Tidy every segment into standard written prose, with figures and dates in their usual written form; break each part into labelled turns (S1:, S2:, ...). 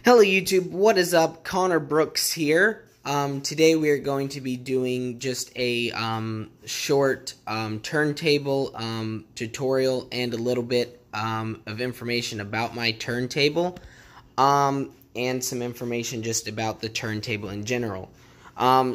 S1: Hello YouTube, what is up? Connor Brooks here. Today we are going to be doing just a short turntable tutorial and a little bit of information about my turntable and some information just about the turntable in general.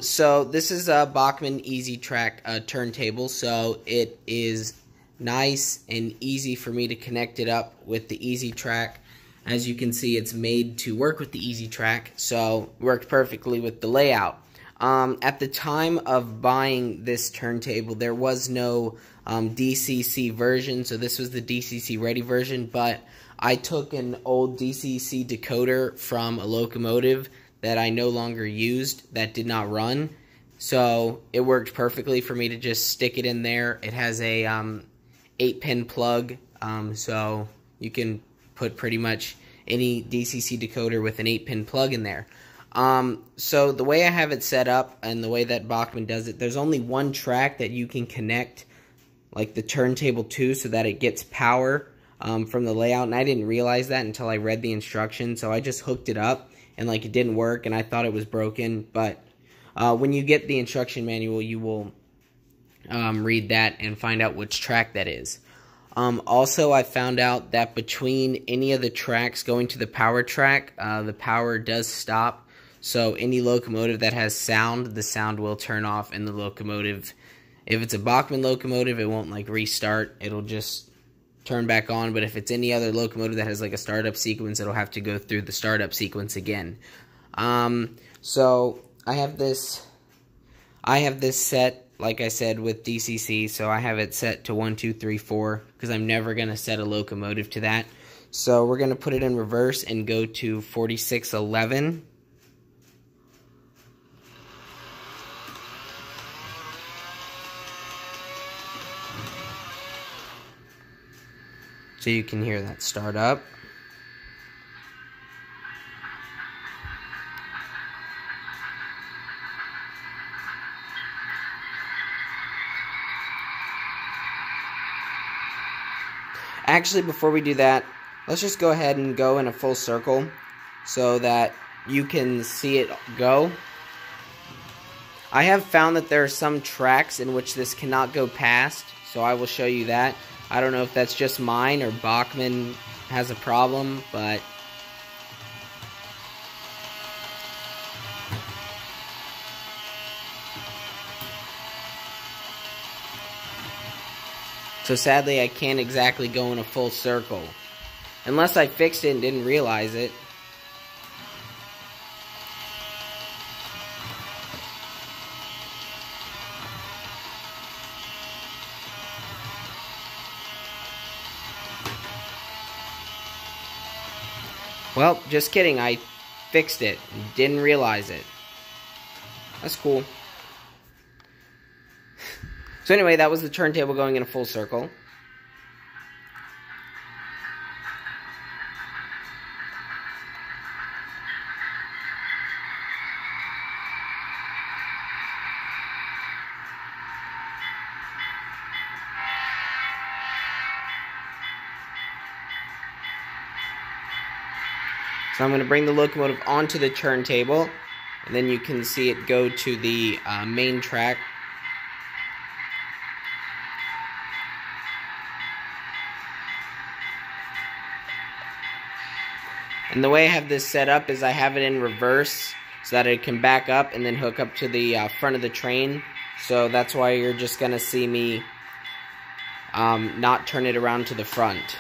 S1: So this is a Bachmann Easy Track turntable, so it is nice and easy for me to connect it up with the Easy Track. As you can see, it's made to work with the Easy Track, so it worked perfectly with the layout. At the time of buying this turntable, there was no DCC version, so this was the DCC ready version, but I took an old DCC decoder from a locomotive that I no longer used that did not run, so it worked perfectly for me to just stick it in there. It has a 8-pin plug, so you can put pretty much any DCC decoder with an 8-pin plug in there. So the way I have it set up and the way that Bachmann does it, there's only one track that you can connect like the turntable to so that it gets power from the layout, and I didn't realize that until I read the instructions, so I just hooked it up and like it didn't work and I thought it was broken. But when you get the instruction manual, you will read that and find out which track that is. Also, I found out that between any of the tracks going to the power track, the power does stop. So any locomotive that has sound, the sound will turn off in the locomotive. If it's a Bachmann locomotive, it won't like restart. It'll just turn back on. But if it's any other locomotive that has like a startup sequence, it'll have to go through the startup sequence again. So I have this set, like I said, with DCC, so I have it set to 1, 2, 3, 4, because I'm never going to set a locomotive to that. So we're going to put it in reverse and go to 4611. So you can hear that start up. Actually, before we do that, let's just go ahead and go in a full circle so that you can see it go. I have found that there are some tracks in which this cannot go past, so I will show you that. I don't know if that's just mine or Bachmann has a problem, but so sadly, I can't exactly go in a full circle. Unless I fixed it and didn't realize it. Well, just kidding. I fixed it. Didn't realize it. That's cool. So anyway, that was the turntable going in a full circle. So I'm going to bring the locomotive onto the turntable, and then you can see it go to the main track. And the way I have this set up is I have it in reverse so that it can back up and then hook up to the front of the train. So that's why you're just going to see me not turn it around to the front.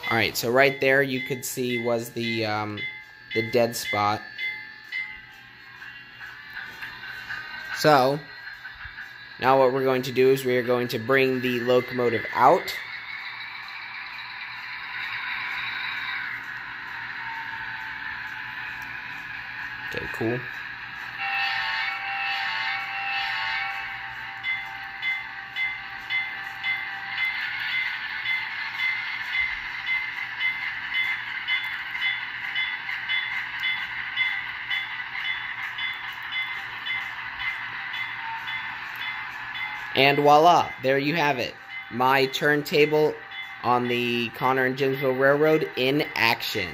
S1: Alright, so right there you could see was the dead spot. So, now what we're going to do is we are going to bring the locomotive out. Okay, cool. And voila, there you have it. My turntable on the Connor and Jimsville Railroad in action.